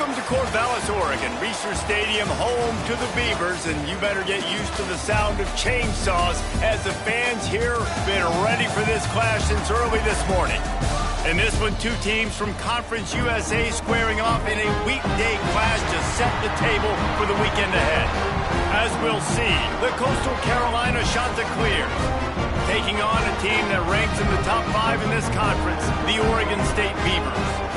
Welcome to Corvallis, Oregon, Reser Stadium, home to the Beavers, and you better get used to the sound of chainsaws as the fans here have been ready for this clash since early this morning. In this one, two teams from Conference USA squaring off in a weekday clash to set the table for the weekend ahead. As we'll see, the Coastal Carolina Chanticleers taking on a team that ranks in the top 5 in this conference, the Oregon State Beavers.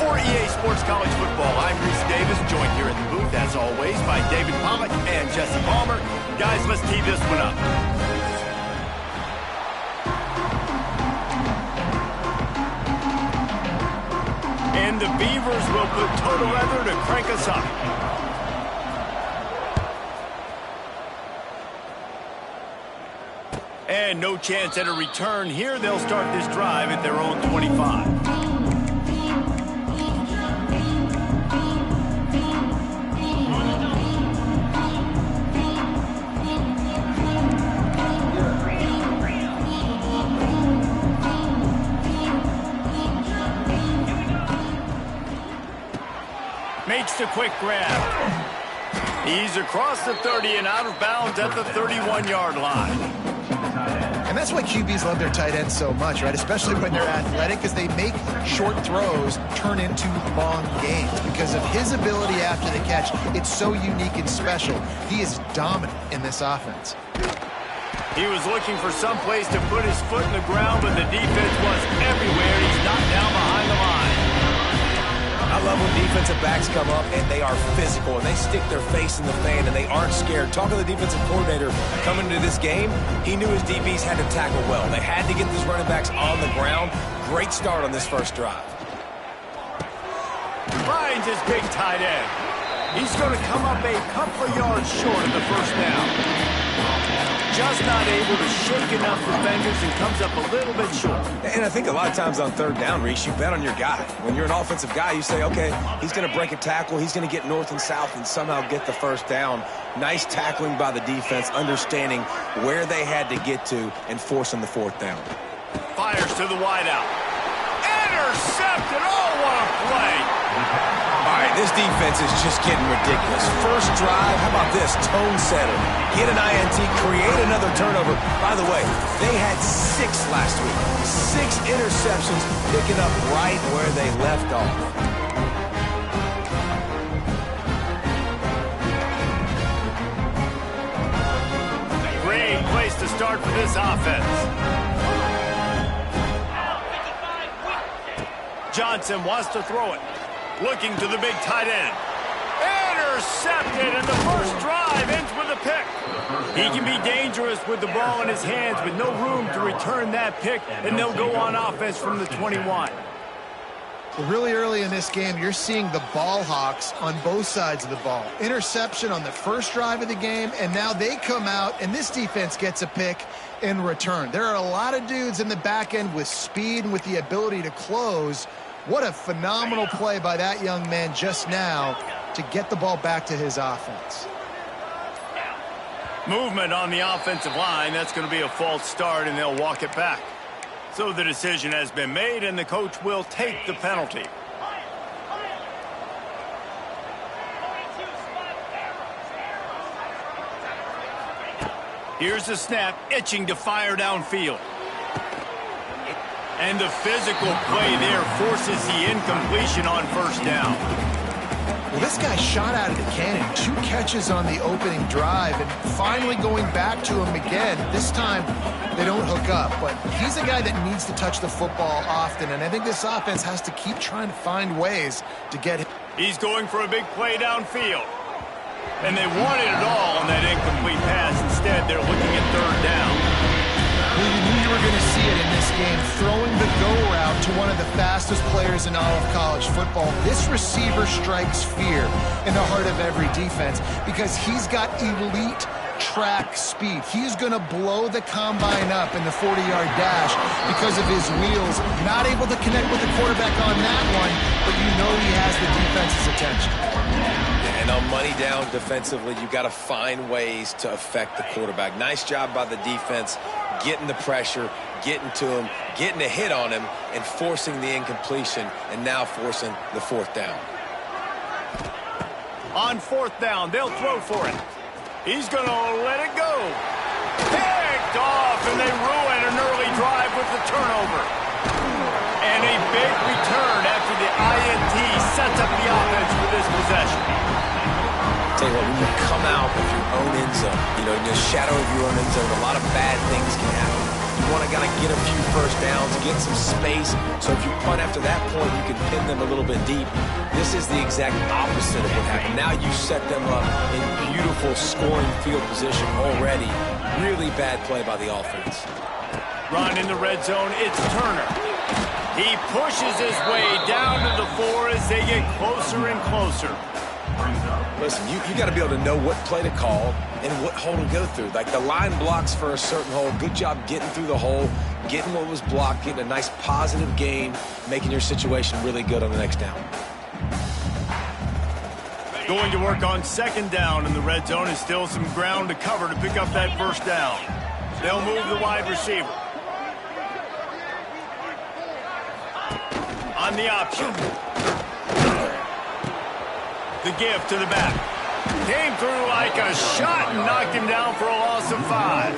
For EA Sports College Football, I'm Reese Davis, joined here in the booth, as always, by David Pollack and Jesse Palmer. Guys, let's tee this one up. And the Beavers will put toe to leather to crank us up. And no chance at a return here. They'll start this drive at their own 25. Makes the quick grab. He's across the 30 and out of bounds at the 31-yard line. And that's why QBs love their tight ends so much, right? Especially when they're athletic, because they make short throws turn into long gains. Because of his ability after the catch, it's so unique and special. He is dominant in this offense. He was looking for some place to put his foot in the ground, but the defense was everywhere. He's knocked down behind the line. I love when defensive backs come up and they are physical and they stick their face in the fan and they aren't scared. Talking to the defensive coordinator coming into this game, he knew his DBs had to tackle well. They had to get these running backs on the ground. Great start on this first drive. Finds his big tight end. He's going to come up a couple of yards short of the first down. Just not able to shake enough defenders and comes up a little bit short. And I think a lot of times on third down, Reese, you bet on your guy. When you're an offensive guy, you say, okay, he's going to break a tackle, he's going to get north and south and somehow get the first down. Nice tackling by the defense, understanding where they had to get to and forcing the fourth down. Fires to the wideout. Intercepted! Oh, what a play! All right, this defense is just getting ridiculous. First drive, how about this? Tone setter. Get an INT, create another turnover. By the way, they had 6 last week. 6 interceptions, picking up right where they left off. Great place to start for this offense. Johnson wants to throw it. Looking to the big tight end. Intercepted, and the first drive ends with a pick. He can be dangerous with the ball in his hands, with no room to return that pick, and they'll go on offense from the 21. Well, really early in this game, you're seeing the ball hawks on both sides of the ball. Interception on the first drive of the game, and now they come out, and this defense gets a pick in return. There are a lot of dudes in the back end with speed and with the ability to close. What a phenomenal play by that young man just now to get the ball back to his offense. Movement on the offensive line. That's going to be a false start, and they'll walk it back. So the decision has been made, and the coach will take the penalty. Here's the snap, itching to fire downfield. And the physical play there forces the incompletion on first down. Well, this guy shot out of the cannon. 2 catches on the opening drive, and finally going back to him again. This time, they don't hook up, but he's a guy that needs to touch the football often, and I think this offense has to keep trying to find ways to get him. He's going for a big play downfield. And they wanted it all on that incomplete pass. Instead, they're looking at third down. Well, you knew you were going to see it in this game, throwing the go route to one of the fastest players in all of college football. This receiver strikes fear in the heart of every defense because he's got elite track speed. He's going to blow the combine up in the 40-yard dash because of his wheels. Not able to connect with the quarterback on that one, but you know he has the defense's attention. And on money down defensively, you got to find ways to affect the quarterback. Nice job by the defense, getting the pressure, getting to him, getting a hit on him, and forcing the incompletion, and now forcing the fourth down. On 4th down, they'll throw for it. He's going to let it go. Picked off, and they ruin an early drive with the turnover. And a big return after the INT sets up the offense for this possession. Tell you what, when you come out of your own end zone, in the shadow of your own end zone, a lot of bad things can happen. You want to kind of get a few first downs, get some space, so if you punt after that point, you can pin them a little bit deep. This is the exact opposite of what happened. Now you set them up in beautiful scoring field position already. Really bad play by the offense. Run in the red zone, it's Turner. He pushes his way down to the 4 as they get closer and closer. Listen, you got to be able to know what play to call and what hole to go through. Like the line blocks for a certain hole. Good job getting through the hole, getting what was blocked, getting a nice positive gain, making your situation really good on the next down. Going to work on 2nd down in the red zone and still some ground to cover to pick up that first down. They'll move the wide receiver. On the option. The give to the back. Came through like a shot and knocked him down for a loss of 5.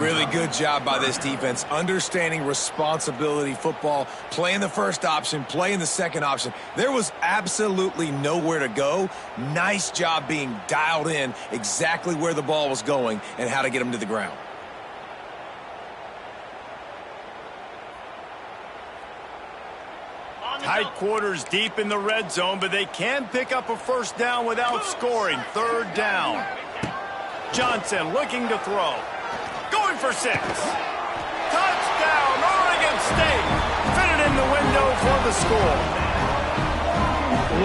Really good job by this defense, understanding responsibility football, playing the first option, playing the second option. There was absolutely nowhere to go. Nice job being dialed in exactly where the ball was going and how to get him to the ground. Tight quarters deep in the red zone, but they can pick up a first down without scoring. 3rd down. Johnson looking to throw. Going for 6. Touchdown, Oregon State. Fitted in the window for the score.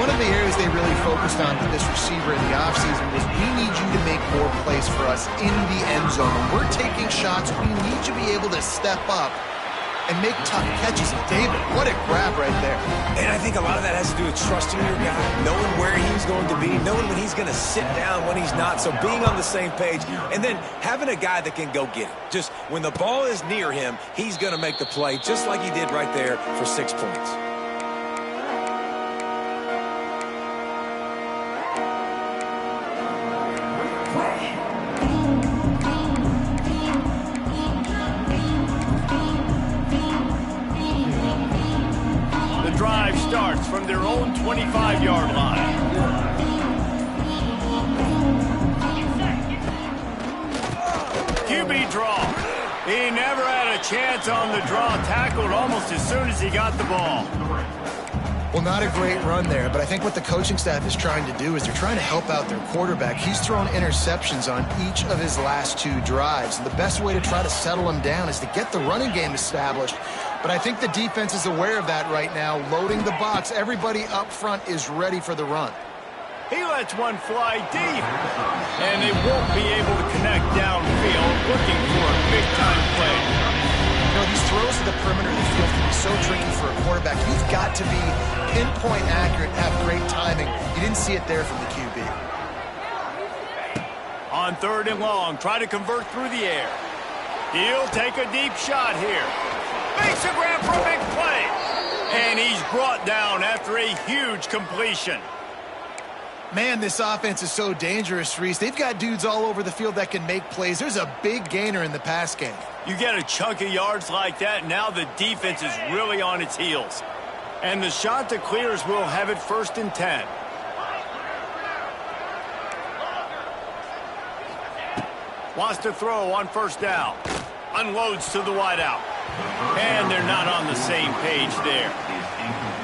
One of the areas they really focused on with this receiver in the offseason was we need you to make more plays for us in the end zone. When we're taking shots, we need you to be able to step up and make tough catches. David, what a grab right there. And I think a lot of that has to do with trusting your guy, knowing where he's going to be, knowing when he's going to sit down, when he's not. So being on the same page, and then having a guy that can go get it. Just when the ball is near him, he's going to make the play, just like he did right there for 6 points. Drive starts from their own 25-yard line. QB draw. He never had a chance on the draw. Tackled almost as soon as he got the ball. Well, not a great run there, but I think what the coaching staff is trying to do is they're trying to help out their quarterback. He's thrown interceptions on each of his last 2 drives, and the best way to try to settle him down is to get the running game established. But I think the defense is aware of that right now, loading the box. Everybody up front is ready for the run. He lets one fly deep, and they won't be able to connect downfield, looking for a big-time play. These throws to the perimeter of the field can be so tricky for a quarterback. You've got to be pinpoint accurate and have great timing. You didn't see it there from the QB. On 3rd and long, try to convert through the air. He'll take a deep shot here. Makes a grab for a big play. And he's brought down after a huge completion. Man, this offense is so dangerous, Reese. They've got dudes all over the field that can make plays. There's a big gainer in the pass game. You get a chunk of yards like that, now the defense is really on its heels. And the shot that clears will have it 1st and 10. Wants to throw on 1st down. Unloads to the wideout. And they're not on the same page there.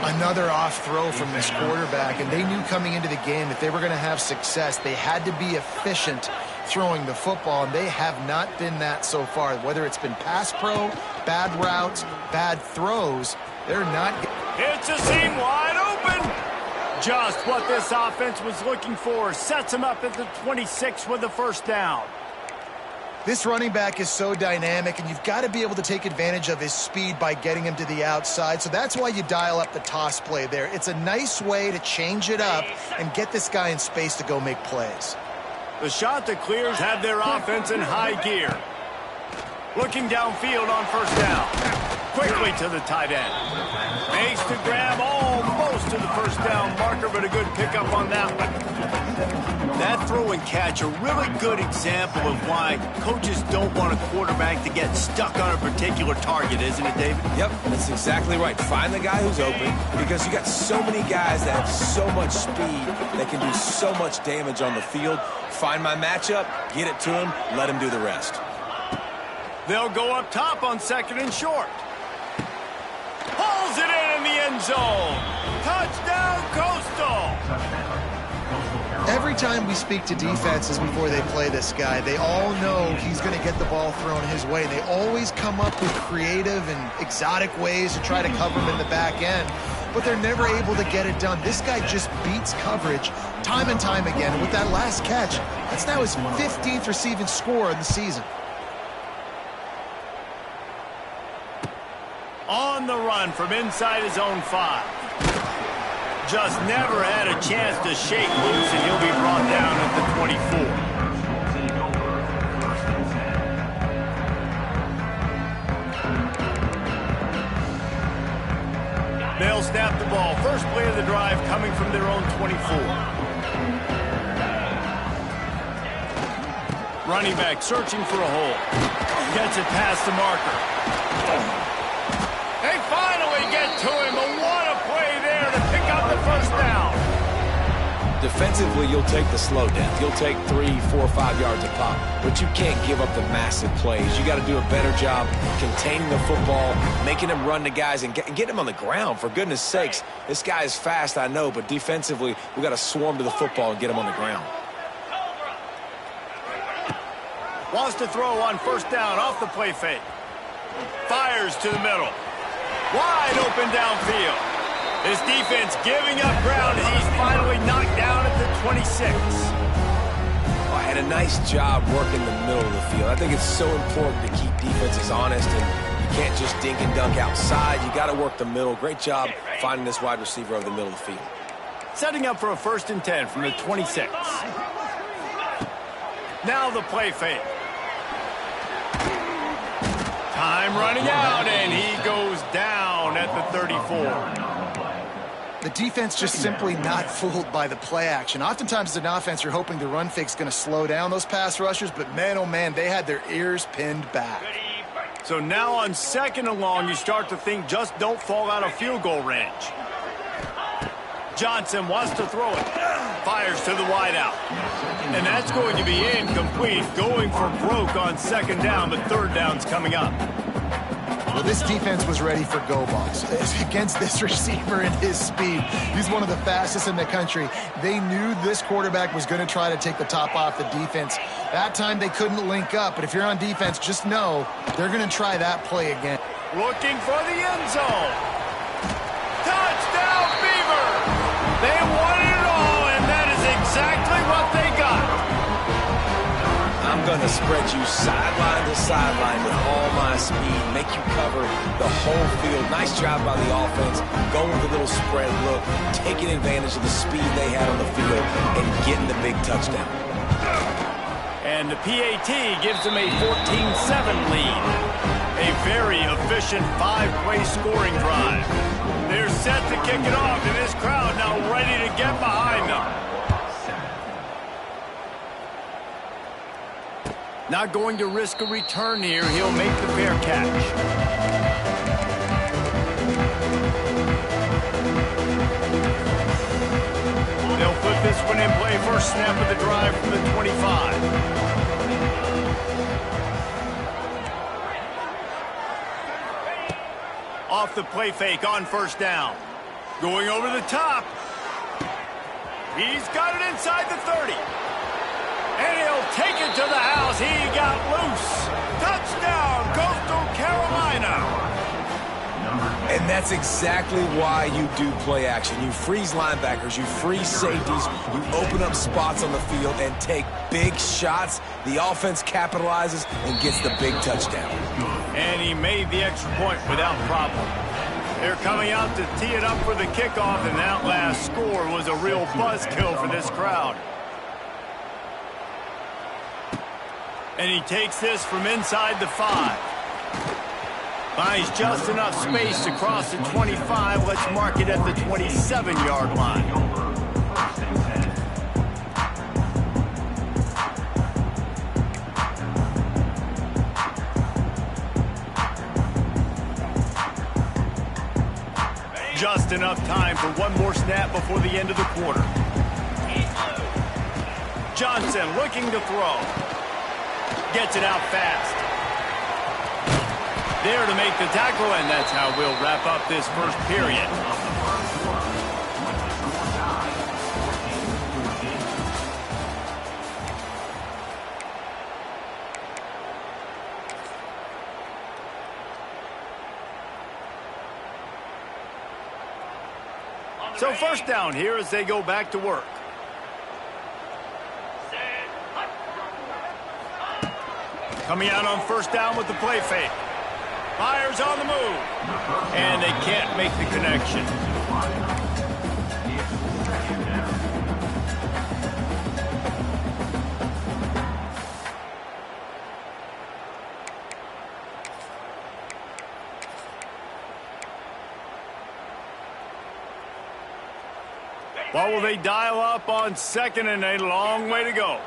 Another off throw from this quarterback, and they knew coming into the game if they were going to have success, they had to be efficient throwing the football, and they have not been that so far. Whether it's been pass pro, bad routes, bad throws, they're not. It's a seam wide open. Just what this offense was looking for. Sets him up at the 26 with the 1st down. This running back is so dynamic, and you've got to be able to take advantage of his speed by getting him to the outside. So that's why you dial up the toss play there. It's a nice way to change it up and get this guy in space to go make plays. The shot that clears have their offense in high gear. Looking downfield on 1st down. Quickly to the tight end. Makes the grab almost to the first down marker, but a good pickup on that one. That throw and catch, a really good example of why coaches don't want a quarterback to get stuck on a particular target, isn't it, David? Yep, that's exactly right. Find the guy who's open, because you got so many guys that have so much speed that can do so much damage on the field. Find my matchup, get it to him, let him do the rest. They'll go up top on 2nd and short. Pulls it in the end zone. Touchdown, Coastal. Every time we speak to defenses before they play this guy, they all know he's going to get the ball thrown his way. They always come up with creative and exotic ways to try to cover him in the back end, but they're never able to get it done. This guy just beats coverage time and time again. And with that last catch, that's now his 15th receiving score in the season. On the run from inside his own 5. Just never had a chance to shake loose, and he'll be brought down at the 24. They'll snap the ball. First play of the drive coming from their own 24. Running back searching for a hole. Gets it past the marker. They finally get to him, but what a play there to pick up the first down. Defensively, you'll take the slow down. You'll take 3, 4, 5 yards a pop, but you can't give up the massive plays. You got to do a better job containing the football, making him run to guys, and get him on the ground, for goodness sakes. This guy is fast, I know, but defensively, we got to swarm to the football and get him on the ground. Wants to throw on first down off the play fake. Fires to the middle. Wide open downfield. His defense giving up ground as he's finally knocked down at the 26. I had a nice job working the middle of the field. I think it's so important to keep defenses honest, and you can't just dink and dunk outside. You got to work the middle. Great job finding this wide receiver over the middle of the field. Setting up for a 1st and 10 from the 26. Now the play fake. Time running out, and he goes down at the 34. The defense just simply not fooled by the play action. Oftentimes as an offense, you're hoping the run fake's going to slow down those pass rushers, but man, oh man, they had their ears pinned back. So now on 2nd and long, you start to think just don't fall out of field goal range. Johnson wants to throw it. Fires to the wide out. And that's going to be incomplete. Going for broke on 2nd down, but 3rd down's coming up. Well, this defense was ready for go balls. Against this receiver and his speed, he's one of the fastest in the country. They knew this quarterback was going to try to take the top off the defense. That time they couldn't link up, but if you're on defense, just know they're going to try that play again. Looking for the end zone. Touchdown, Beaver! They wanted it all, and that is exactly what they got. I'm going to spread you sideline to sideline with all my speed, make you cover the whole field. Nice job by the offense, going with a little spread look, taking advantage of the speed they had on the field, and getting the big touchdown. And the PAT gives them a 14-7 lead. A very efficient 5-play scoring drive. They're set to kick it off, and this crowd now ready to get behind them. Not going to risk a return here. He'll make the fair catch. They'll put this one in play. First snap of the drive from the 25. Off the play fake on first down. Going over the top. He's got it inside the 30. And he'll take it to the house. He got loose. Touchdown, Coastal Carolina. And that's exactly why you do play action. You freeze linebackers, you freeze safeties, you open up spots on the field and take big shots. The offense capitalizes and gets the big touchdown. And he made the extra point without problem. They're coming out to tee it up for the kickoff, and that last score was a real buzzkill for this crowd. And he takes this from inside the 5. Finds just enough space to cross the 25. Let's mark it at the 27-yard line. Just enough time for one more snap before the end of the quarter. Johnson looking to throw. Gets it out fast. There to make the tackle, and that's how we'll wrap up this first period. So first down here as they go back to work. Coming out on first down with the play fake. Fires on the move. And they can't make the connection. What will they dial up on second and a long way to go?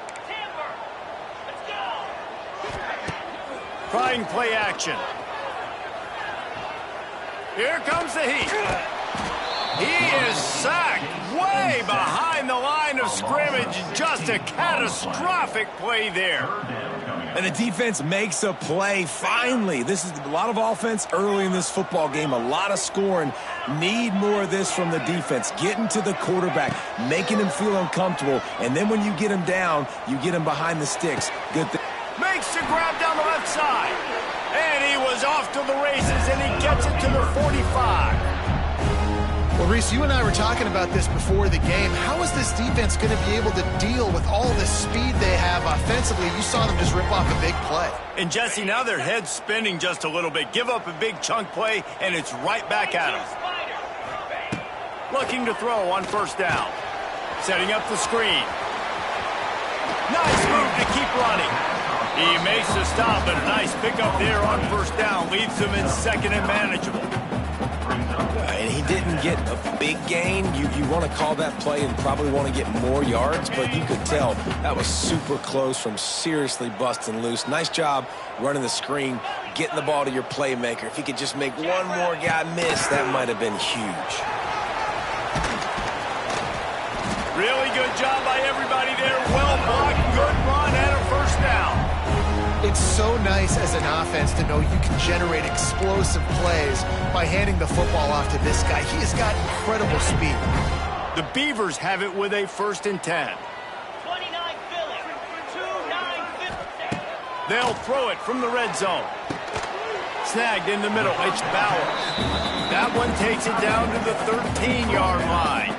Trying play action. Here comes the heat. He is sacked way behind the line of scrimmage. Just a catastrophic play there. And the defense makes a play finally. This is a lot of offense early in this football game, a lot of scoring. Need more of this from the defense. Getting to the quarterback, making him feel uncomfortable, and then when you get him down, you get him behind the sticks. Good thing. Makes the grab down the left side. And he was off to the races, and he gets it to the 45. Well, Reese, you and I were talking about this before the game. How is this defense going to be able to deal with all the speed they have offensively? You saw them just rip off a big play. And, Jesse, now their head's spinning just a little bit. Give up a big chunk play, and it's right back at them. Looking to throw on first down. Setting up the screen. Nice move to keep running. He makes the stop, but a nice pickup there on first down. Leaves him in second and manageable. And he didn't get a big gain. You want to call that play and probably want to get more yards, but you could tell that was super close from seriously busting loose. Nice job running the screen, getting the ball to your playmaker. If he could just make one more guy miss, that might have been huge. Really good job by everybody there. Well blocked, good run, and a first down. It's so nice as an offense to know you can generate explosive plays by handing the football off to this guy. He has got incredible speed. The Beavers have it with a 1st and 10. 29 Philly, 29 Philly. They'll throw it from the red zone. Snagged in the middle. It's Bowers. That one takes it down to the 13-yard line.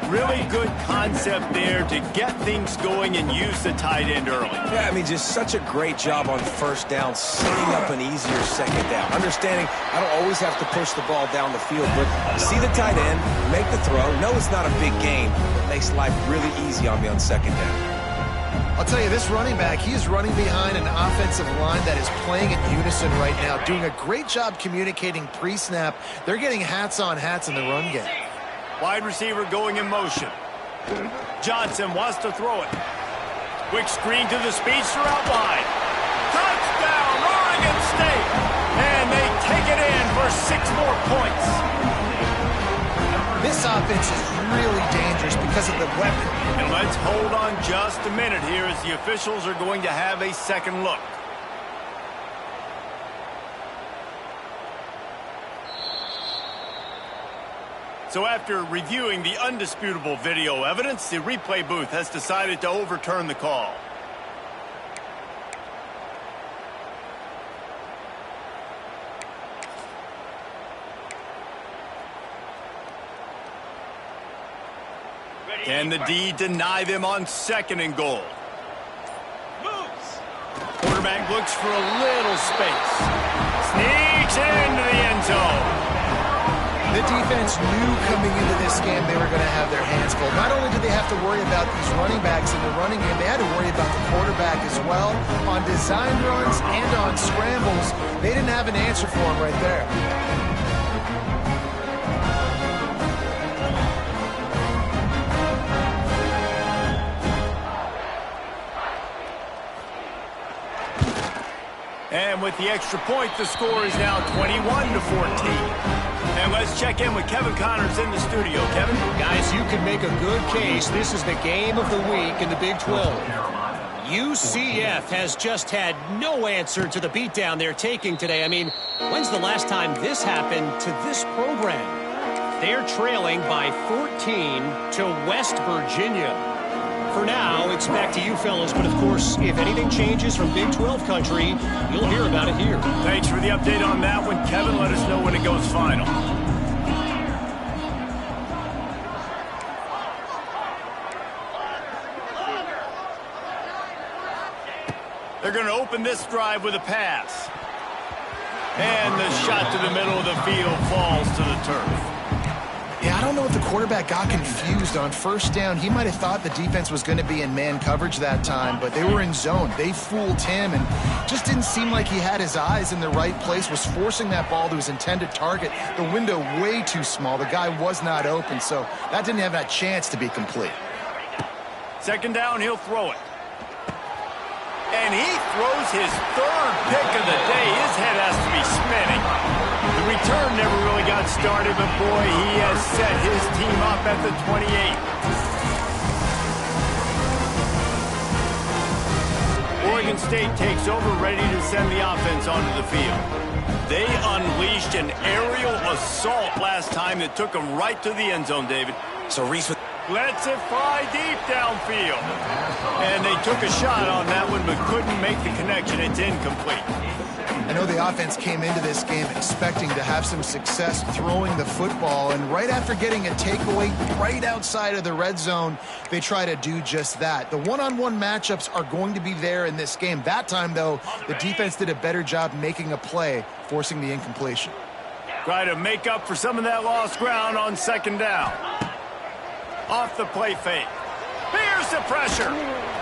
Really good concept there to get things going and use the tight end early. Yeah, I mean, just such a great job on first down, setting up an easier second down. Understanding I don't always have to push the ball down the field, but see the tight end, make the throw. No, it's not a big gain. It makes life really easy on me on second down. I'll tell you, this running back, he is running behind an offensive line that is playing in unison right now, doing a great job communicating pre-snap. They're getting hats on hats in the run game. Wide receiver going in motion. Johnson wants to throw it. Quick screen to the speedster out wide. Touchdown, Oregon State! And they take it in for 6 more points. This offense is really dangerous because of the weapon. And let's hold on just a minute here as the officials are going to have a second look. So after reviewing the undisputable video evidence, the replay booth has decided to overturn the call. Can the D deny them on 2nd and goal? Quarterback looks for a little space. Sneaks into the end zone. The defense knew coming into this game they were going to have their hands full. Not only did they have to worry about these running backs in the running game, they had to worry about the quarterback as well. On design runs and on scrambles, they didn't have an answer for him right there. And with the extra point, the score is now 21-14. And let's check in with Kevin Connors in the studio. Kevin? Guys, you can make a good case. This is the game of the week in the Big 12. UCF has just had no answer to the beatdown they're taking today. I mean, when's the last time this happened to this program? They're trailing by 14 to West Virginia. For now, it's back to you fellas, but of course, if anything changes from Big 12 country, you'll hear about it here. Thanks for the update on that one, Kevin. Let us know when it goes final. They're going to open this drive with a pass. And the shot to the middle of the field falls to the turf. Yeah, I don't know if the quarterback got confused on first down. He might have thought the defense was going to be in man coverage that time, but they were in zone. They fooled him and just didn't seem like he had his eyes in the right place, was forcing that ball to his intended target. The window way too small. The guy was not open, so that didn't have that chance to be complete. Second down, he'll throw it. And he throws his third pick of the day. His head has to be spinning. The return never really got started, but boy, he has set his team up at the 28. Oregon State takes over, ready to send the offense onto the field. They unleashed an aerial assault last time that took them right to the end zone, David. So Reese lets it fly deep downfield. And they took a shot on that one, but couldn't make the connection. It's incomplete. I know the offense came into this game expecting to have some success throwing the football, and right after getting a takeaway right outside of the red zone, they try to do just that. The one-on-one matchups are going to be there in this game. That time, though, the defense did a better job making a play, forcing the incompletion. Try to make up for some of that lost ground on second down. Off the play fake. Here's the pressure.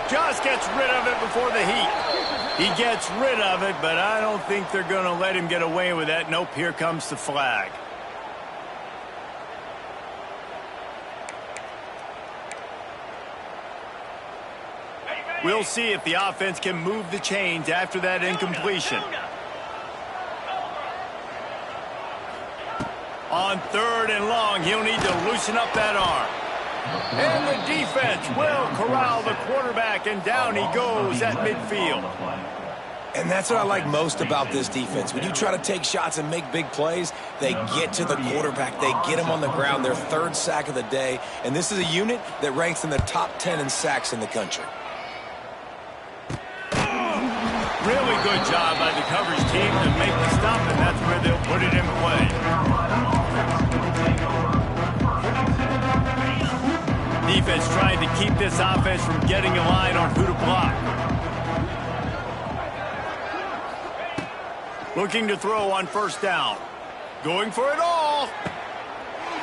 Just gets rid of it before the heat. He gets rid of it, but I don't think they're going to let him get away with that. Nope, here comes the flag. We'll see if the offense can move the chains after that incompletion. On third and long, he'll need to loosen up that arm. And the defense will corral the quarterback, and down he goes at midfield. And that's what I like most about this defense. When you try to take shots and make big plays, they get to the quarterback. They get him on the ground. Their third sack of the day. And this is a unit that ranks in the top 10 in sacks in the country. Really good job by the coverage team to make the stop, and that's where they'll put it in play. Defense trying to keep this offense from getting a line on who to block. Looking to throw on first down. Going for it all.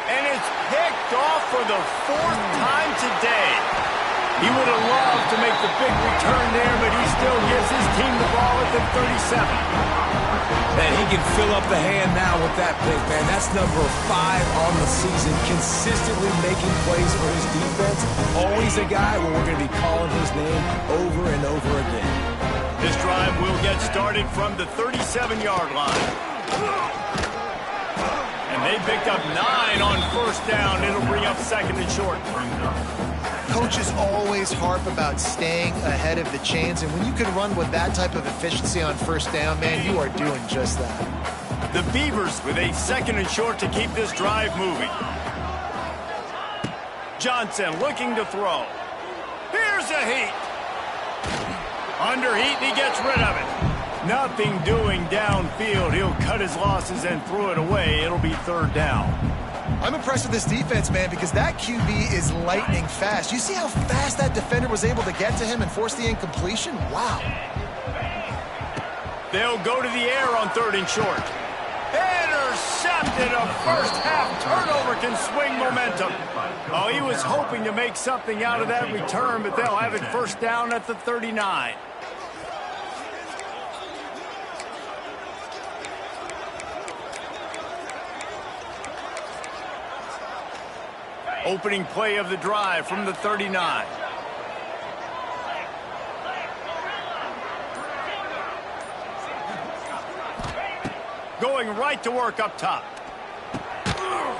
And it's picked off for the fourth time today. He would have loved to make the big return there, but he still gives his team the ball at the 37. And he can fill up the hand now with that pick, man. That's number 5 on the season, consistently making plays for his defense. Always a guy where we're going to be calling his name over and over again. This drive will get started from the 37-yard line. And they picked up 9 on first down. It'll bring up second and short. Coaches always harp about staying ahead of the chains, and when you can run with that type of efficiency on first down, man, you are doing just that. The Beavers with a second and short to keep this drive moving. Johnson looking to throw. Here's a heat. Under heat, and he gets rid of it. Nothing doing downfield. He'll cut his losses and throw it away. It'll be third down. I'm impressed with this defense, man, because that QB is lightning fast. You see how fast that defender was able to get to him and force the incompletion? Wow. They'll go to the air on third and short. intercepted. A first-half turnover can swing momentum. Oh, he was hoping to make something out of that return, but they'll have it first down at the 39. Opening play of the drive from the 39. Going right to work up top.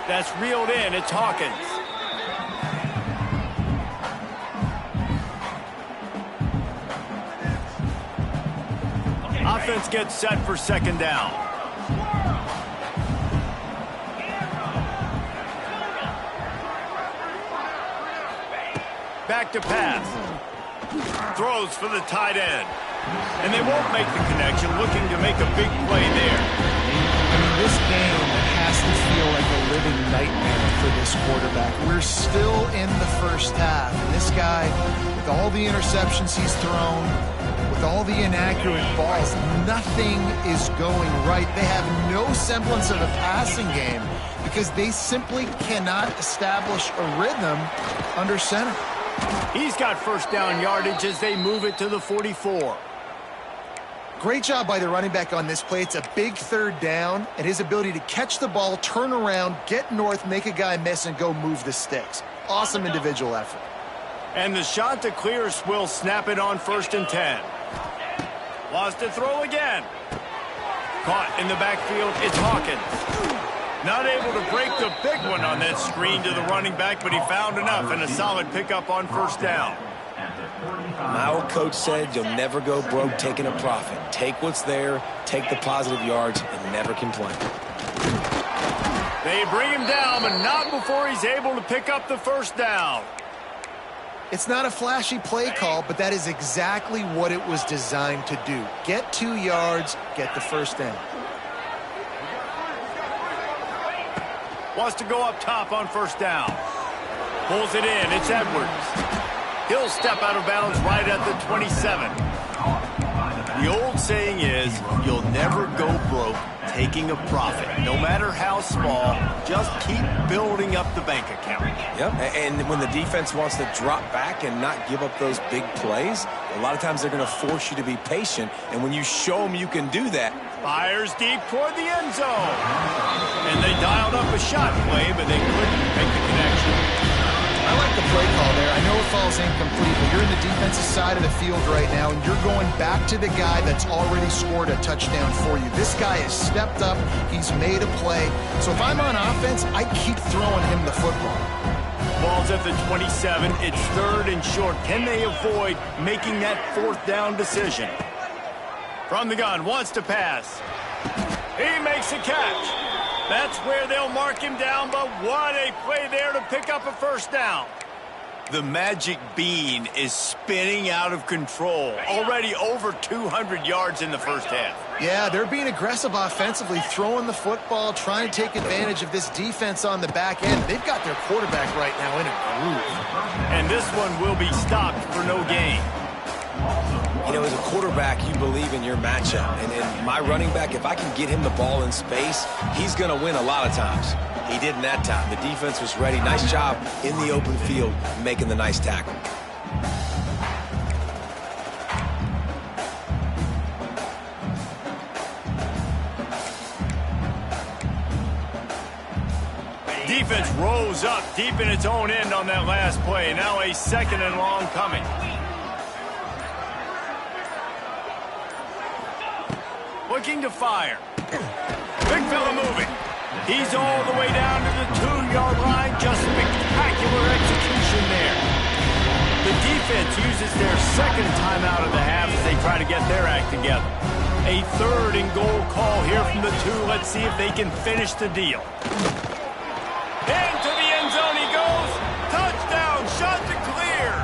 That's reeled in. It's Hawkins. Offense gets set for second down. Back to pass. Throws for the tight end. And they won't make the connection, looking to make a big play there. I mean, this game has to feel like a living nightmare for this quarterback. We're still in the first half. And this guy, with all the interceptions he's thrown, with all the inaccurate balls, nothing is going right. They have no semblance of a passing game because they simply cannot establish a rhythm under center. He's got first down yardage as they move it to the 44. Great job by the running back on this play. It's a big third down, and his ability to catch the ball, turn around, get north, make a guy miss, and go move the sticks. Awesome individual effort. And the shot to clear will snap it on 1st and 10. Lost to throw again. Caught in the backfield, it's Hawkins. Not able to break the big one on that screen to the running back, but he found enough and a solid pickup on first down. My old coach said you'll never go broke taking a profit. Take what's there, take the positive yards, and never complain. They bring him down, but not before he's able to pick up the first down. It's not a flashy play call, but that is exactly what it was designed to do. Get 2 yards, get the first down. Wants to go up top on first down. Pulls it in. It's Edwards. He'll step out of bounds right at the 27. The old saying is, you'll never go broke taking a profit. No matter how small, just keep building up the bank account. Yep, and when the defense wants to drop back and not give up those big plays, a lot of times they're going to force you to be patient, and when you show them you can do that. Fires deep toward the end zone. And they dialed up a shot play, but they couldn't make the connection. I like the play call there. I know it falls incomplete, but you're in the defensive side of the field right now, and you're going back to the guy that's already scored a touchdown for you. This guy has stepped up. He's made a play. So if I'm on offense, I keep throwing him the football. Ball's at the 27. It's 3rd and short. Can they avoid making that 4th down decision? From the gun, wants to pass. He makes a catch. That's where they'll mark him down, but what a play there to pick up a first down. The magic bean is spinning out of control. Already over 200 yards in the first half. Yeah, they're being aggressive offensively, throwing the football, trying to take advantage of this defense on the back end. They've got their quarterback right now in a groove. And this one will be stopped for no gain. You know, as a quarterback, you believe in your matchup. And my running back, if I can get him the ball in space, he's going to win a lot of times. He did in that time. The defense was ready. Nice job in the open field, making the nice tackle. Defense rose up deep in its own end on that last play. Now a 2nd and long coming. Looking to fire. Big fella moving. He's all the way down to the 2-yard line. Just spectacular execution there. The defense uses their 2nd timeout of the half as they try to get their act together. A 3rd and goal call here from the 2. Let's see if they can finish the deal. Into the end zone he goes. Touchdown, shot to clear.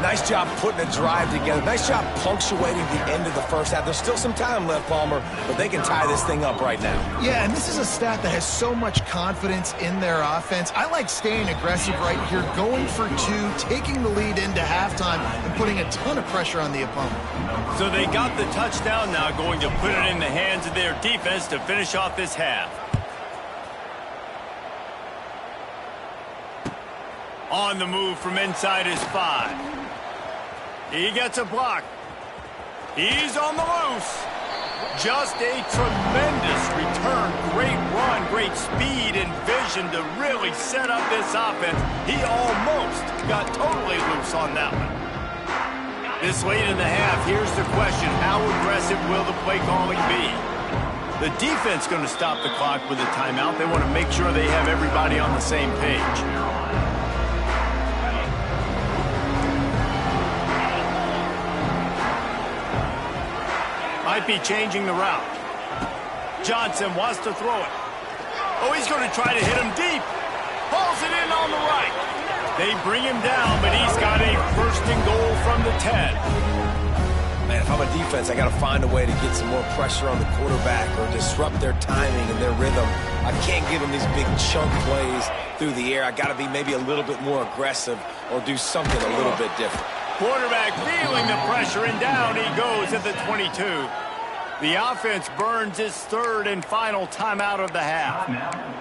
Nice Nice job putting a drive together. Nice job punctuating the end of the first half. There's still some time left, Palmer, but they can tie this thing up right now. Yeah, and this is a staff that has so much confidence in their offense. I like staying aggressive right here, going for two, taking the lead into halftime, and putting a ton of pressure on the opponent. So they got the touchdown now, going to put it in the hands of their defense to finish off this half. On the move from inside his 5. He gets a block. He's on the loose. Just a tremendous return. Great run, great speed and vision to really set up this offense. He almost got totally loose on that one. This late in the half, here's the question. How aggressive will the play calling be? The defense going to stop the clock with a timeout. They want to make sure they have everybody on the same page. Might be changing the route. Johnson wants to throw it. Oh, he's going to try to hit him deep. Pulls it in on the right. They bring him down, but he's got a first and goal from the 10. Man, if I'm a defense, I got to find a way to get some more pressure on the quarterback or disrupt their timing and their rhythm. I can't give them these big chunk plays through the air. I got to be maybe a little bit more aggressive or do something a little bit different. Quarterback feeling the pressure, and down he goes at the 22. The offense burns its third and final timeout of the half.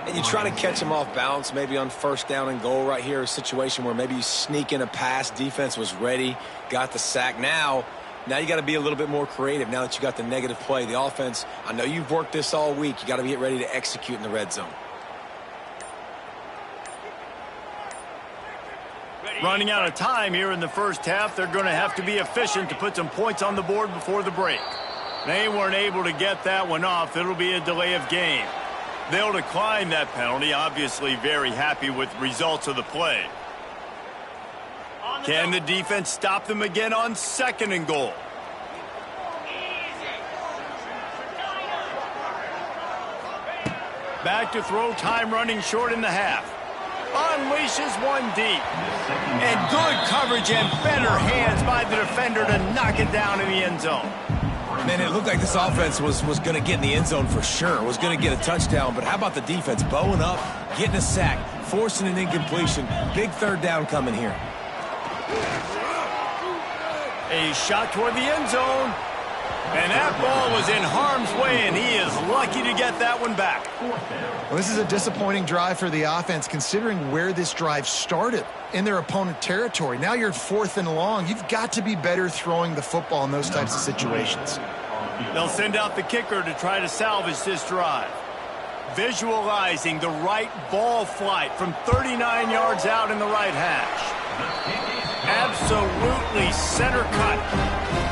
And you try to catch him off balance, maybe on first down and goal right here, a situation where maybe you sneak in a pass, defense was ready, got the sack. Now you got to be a little bit more creative now that you got the negative play. The offense, I know you've worked this all week. You got to get ready to execute in the red zone. Running out of time here in the first half. They're going to have to be efficient to put some points on the board before the break. They weren't able to get that one off. It'll be a delay of game. They'll decline that penalty, obviously very happy with results of the play. Can the defense stop them again on second and goal? Back to throw, time running short in the half. Unleashes one deep. And good coverage and better hands by the defender to knock it down in the end zone. Man, it looked like this offense was going to get in the end zone for sure. Was going to get a touchdown, but how about the defense bowing up, getting a sack, forcing an incompletion. Big third down coming here. A shot toward the end zone. And that ball was in harm's way, and he is lucky to get that one back. Well, this is a disappointing drive for the offense, considering where this drive started, in their opponent territory. Now you're at 4th and long. You've got to be better throwing the football in those types of situations. They'll send out the kicker to try to salvage this drive. Visualizing the right ball flight from 39 yards out in the right hash. Absolutely center cut.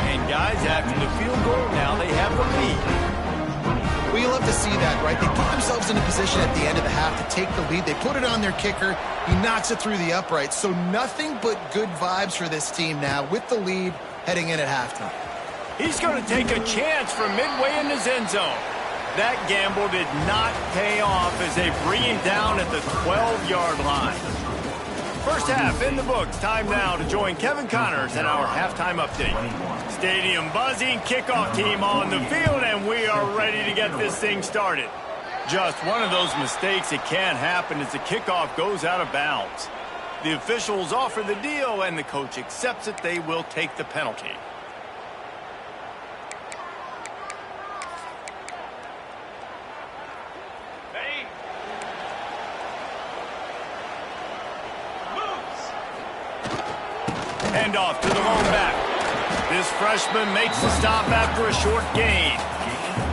And guys, after the field goal, now they have the lead. Well, you love to see that, right? They put themselves in a position at the end of the half to take the lead. They put it on their kicker. He knocks it through the uprights. So nothing but good vibes for this team now with the lead heading in at halftime. He's going to take a chance from midway in his end zone. That gamble did not pay off as they bring him down at the 12-yard line. First half in the books. Time now to join Kevin Connors in our halftime update. Stadium buzzing, kickoff team on the field, and we are ready to get this thing started. Just one of those mistakes that can happen as the kickoff goes out of bounds. The officials offer the deal, and the coach accepts it. They will take the penalty. Handoff to the lone back. This freshman makes the stop after a short gain.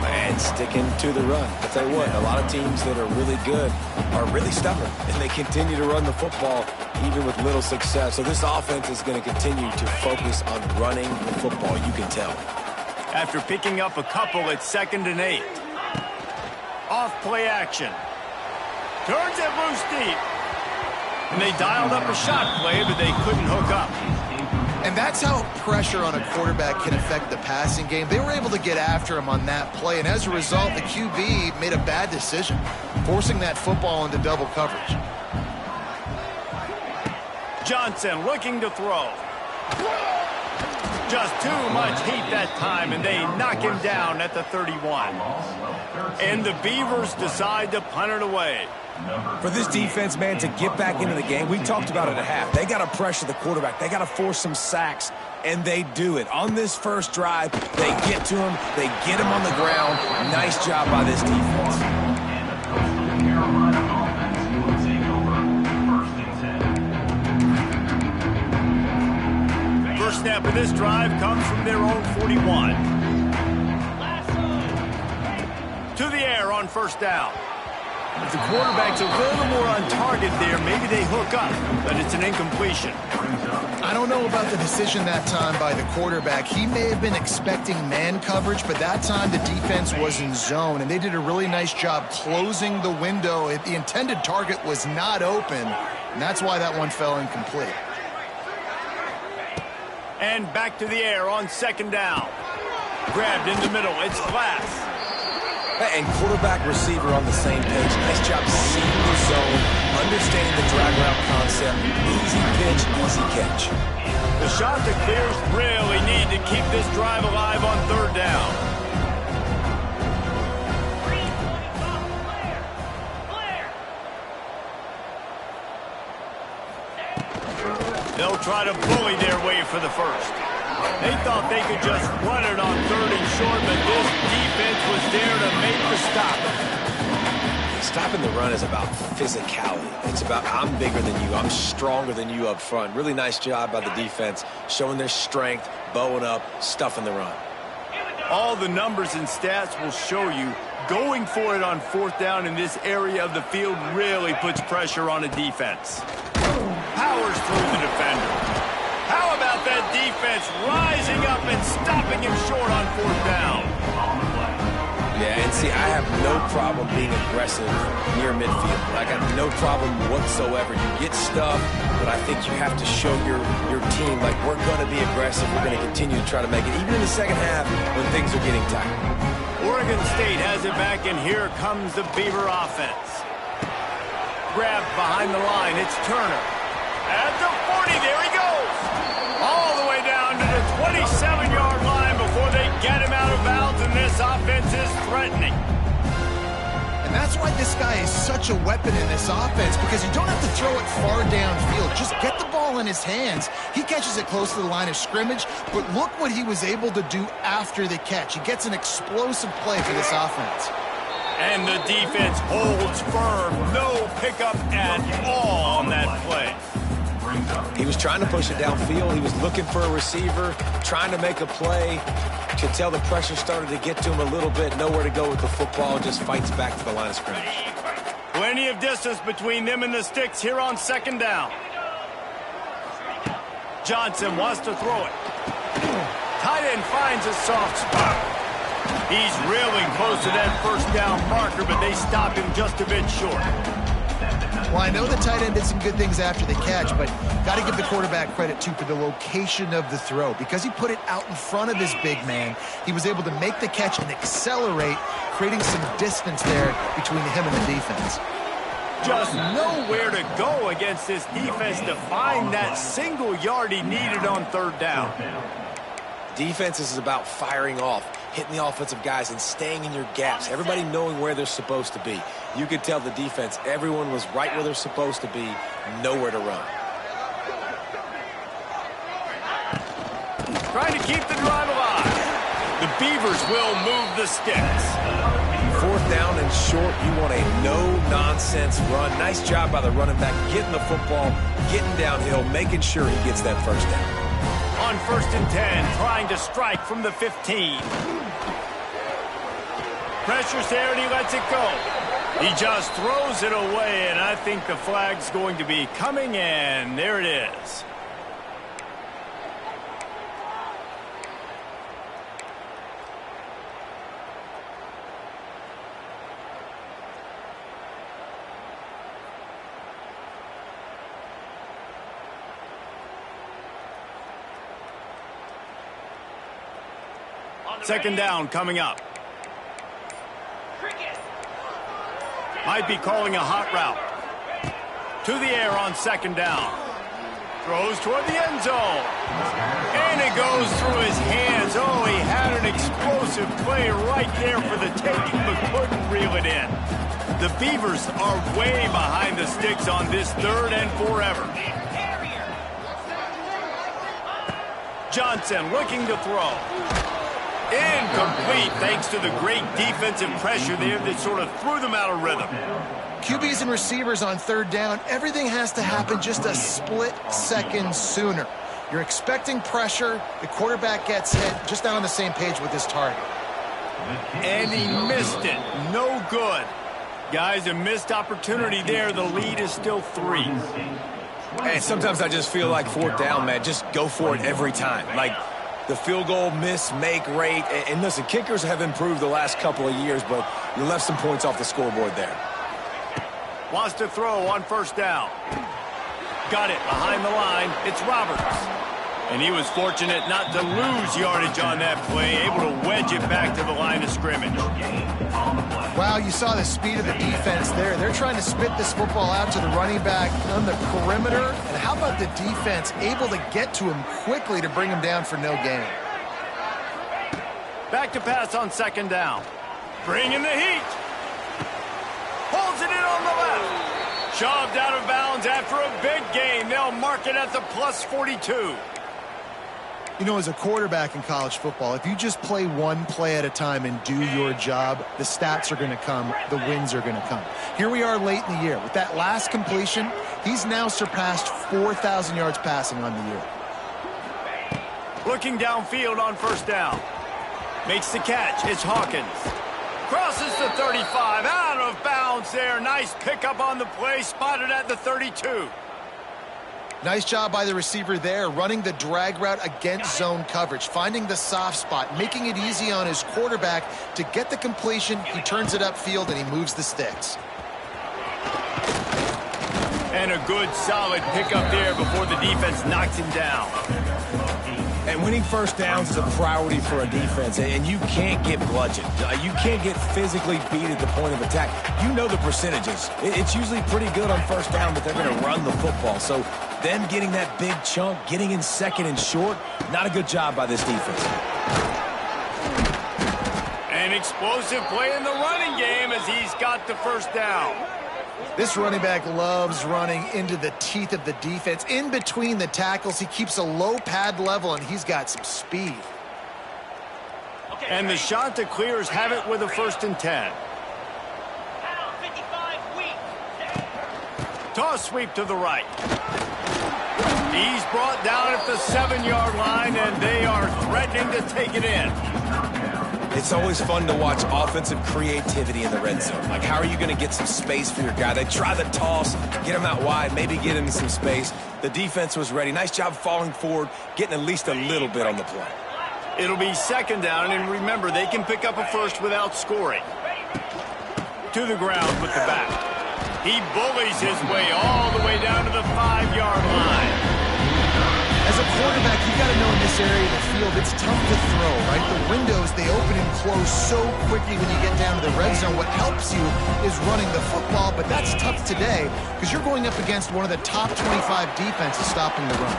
Man, sticking to the run. I'll tell you what, a lot of teams that are really good are really stubborn, and they continue to run the football even with little success. So this offense is going to continue to focus on running the football, you can tell. After picking up a couple at 2nd and 8. Off play action. Turns it loose deep. And they dialed up a shot play, but they couldn't hook up. And that's how pressure on a quarterback can affect the passing game. They were able to get after him on that play, and as a result, the QB made a bad decision, forcing that football into double coverage. Johnson looking to throw. Just too much heat that time, and they knock him down at the 31. And the Beavers decide to punt it away. For this defense, man, to get back into the game, we talked about it at half. They got to pressure the quarterback. They got to force some sacks, and they do it. On this first drive, they get to him. They get him on the ground. Nice job by this defense. First snap of this drive comes from their own 41. To the air on first down. If the quarterback's a little more on target there, maybe they hook up, but it's an incompletion. I don't know about the decision that time by the quarterback. He may have been expecting man coverage, but that time the defense was in zone, and they did a really nice job closing the window. The intended target was not open, and that's why that one fell incomplete. And back to the air on second down. Grabbed in the middle. It's Glass. And quarterback, receiver on the same page. Nice job seeing the zone, understanding the drag route concept. Easy pitch, easy catch. The shot that clears really need to keep this drive alive on third down. They'll try to bully their way for the first. They thought they could just run it on third and short, but this defense was there to make the stop. Stopping the run is about physicality. It's about I'm bigger than you, I'm stronger than you up front. Really nice job by the defense, showing their strength, bowing up, stuffing the run. All the numbers and stats will show you going for it on fourth down in this area of the field really puts pressure on a defense. Powers through the defender. How about that defense rising up and stopping him short on fourth down? Yeah, and see, I have no problem being aggressive near midfield. I got no problem whatsoever. You get stuff, but I think you have to show your team, like, we're going to be aggressive. We're going to continue to try to make it, even in the second half when things are getting tight. Oregon State has it back, and here comes the Beaver offense. Grabbed behind the line. It's Turner. At the 40, there he goes. All the way down to the 27-yard line before they get him out of bounds, and this offense is threatening. And that's why this guy is such a weapon in this offense, because you don't have to throw it far downfield. Just get the ball in his hands. He catches it close to the line of scrimmage, but look what he was able to do after the catch. He gets an explosive play for this offense. And the defense holds firm. No pickup at all on that play. He was trying to push it downfield. He was looking for a receiver, trying to make a play. You could tell the pressure started to get to him a little bit. Nowhere to go with the football. Just fights back to the line of scrimmage. Plenty of distance between them and the sticks here on second down. Johnson wants to throw it. Tight end finds a soft spot. He's really close to that first down marker, but they stop him just a bit short. Well, I know the tight end did some good things after the catch, but got to give the quarterback credit, too, for the location of the throw. Because he put it out in front of his big man, he was able to make the catch and accelerate, creating some distance there between him and the defense. Just nowhere to go against this defense to find that single yard he needed on third down. Defense is about firing off, hitting the offensive guys, and staying in your gaps. Everybody knowing where they're supposed to be. You could tell the defense, everyone was right where they're supposed to be, nowhere to run. Trying to keep the drive alive. The Beavers will move the sticks. Fourth down and short, you want a no-nonsense run. Nice job by the running back, getting the football, getting downhill, making sure he gets that first down. On first and 10, trying to strike from the 15. Pressure's there, and he lets it go. He just throws it away, and I think the flag's going to be coming in. There it is. Second down coming up. Might be calling a hot route. To the air on second down. Throws toward the end zone. And it goes through his hands. Oh, he had an explosive play right there for the taking, but couldn't reel it in. The Beavers are way behind the sticks on this 3rd and forever. Johnson looking to throw. Incomplete thanks to the great defensive pressure there that sort of threw them out of rhythm. QBs and receivers on 3rd down, everything has to happen just a split second sooner. You're expecting pressure, the quarterback gets hit, just not on the same page with his target. And he missed it. No good. Guys, a missed opportunity there. The lead is still 3. And sometimes I just feel like 4th down, man, just go for it every time. Like the field goal miss-make rate. And listen, kickers have improved the last couple of years, but you left some points off the scoreboard there. Wants to throw on 1st down. Got it behind the line. It's Roberts. And he was fortunate not to lose yardage on that play, able to wedge it back to the line of scrimmage. Wow, you saw the speed of the defense there. They're trying to spit this football out to the running back on the perimeter. And how about the defense able to get to him quickly to bring him down for no gain? Back to pass on 2nd down. Bringing the heat. Pulls it in on the left. Shoved out of bounds after a big gain. They'll mark it at the +42. You know, as a quarterback in college football, if you just play one play at a time and do your job, the stats are going to come, the wins are going to come. Here we are late in the year. With that last completion, he's now surpassed 4,000 yards passing on the year. Looking downfield on 1st down. Makes the catch. It's Hawkins. Crosses the 35. Out of bounds there. Nice pickup on the play. Spotted at the 32. Nice job by the receiver there, running the drag route against zone coverage, finding the soft spot, making it easy on his quarterback to get the completion. He turns it upfield, and he moves the sticks. And a good, solid pickup there before the defense knocks him down. And winning 1st downs is a priority for a defense, and you can't get bludgeoned. You can't get physically beat at the point of attack. You know the percentages. It's usually pretty good on 1st down, but they're going to run the football. So them getting that big chunk, getting in 2nd and short, not a good job by this defense. An explosive play in the running game as he's got the 1st down. This running back loves running into the teeth of the defense. In between the tackles, he keeps a low pad level, and he's got some speed. And the shot to clears have it with a 1st and 10. Toss sweep to the right. He's brought down at the 7-yard line, and they are threatening to take it in. It's always fun to watch offensive creativity in the red zone. Like, how are you going to get some space for your guy? They try the toss, get him out wide, maybe get him some space. The defense was ready. Nice job falling forward, getting at least a little bit on the play. It'll be 2nd down, and remember, they can pick up a 1st without scoring. To the ground with the back. He bullies his way all the way down to the 5-yard line. As a quarterback, you got to know in this area of the field, it's tough to throw, right? The windows, they open and close so quickly when you get down to the red zone. What helps you is running the football, but that's tough today because you're going up against one of the top 25 defenses stopping the run.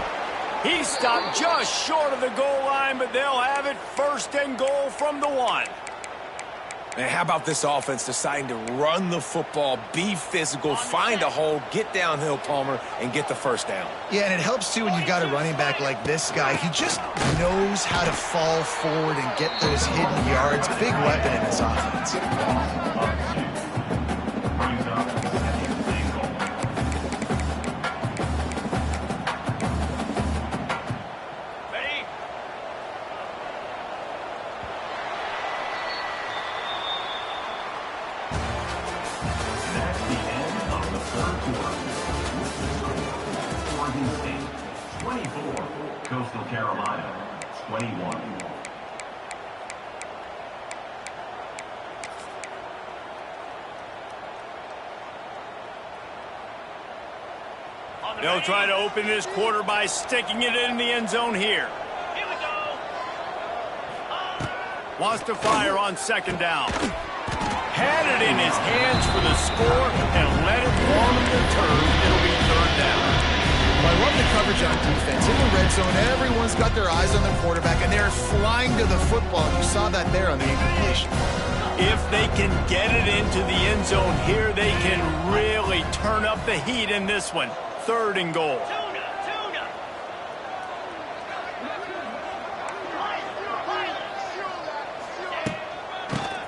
He stopped just short of the goal line, but they'll have it 1st and goal from the 1. And how about this offense deciding to run the football, be physical, find a hole, get downhill, Palmer, and get the 1st down? Yeah, and it helps, too, when you've got a running back like this guy. He just knows how to fall forward and get those hidden yards. Big weapon in his offense. Coastal Carolina, 21. They'll try to open this quarter by sticking it in the end zone here. Here we go. Wants to fire on 2nd down. Had it in his hands for the score and let it fall on the turf. It'll be 3rd down. Well, I love the coverage on defense. In the red zone, everyone's got their eyes on the quarterback, and they're flying to the football. You saw that there on the incompletion. If they can get it into the end zone here, they can really turn up the heat in this one. 3rd and goal.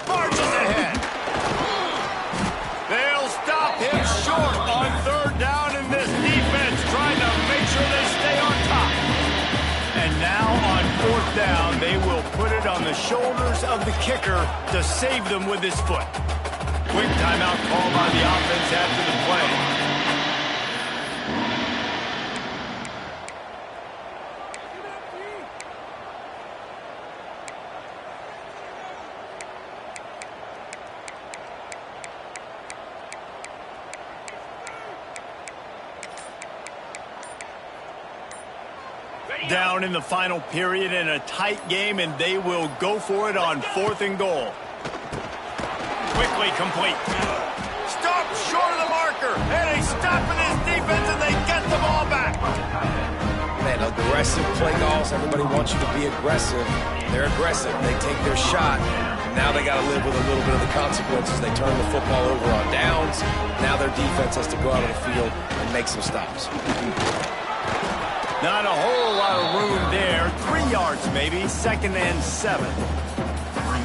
Marches ahead. They'll stop him short on 3rd down, and this defense trying to make sure they stay on top. And now on 4th down, they will put it on the shoulders of the kicker to save them with his foot. Quick timeout call by the offense after the play. Down in the final period in a tight game, and they will go for it on 4th and goal. Quickly complete. Stop short of the marker, and they stop in this defense, and they get the ball back. Man, aggressive play calls. Everybody wants you to be aggressive. They're aggressive. They take their shot. Now they got to live with a little bit of the consequences. They turn the football over on downs. Now their defense has to go out on the field and make some stops. Not a whole lot of room there. 3 yards maybe. 2nd and 7.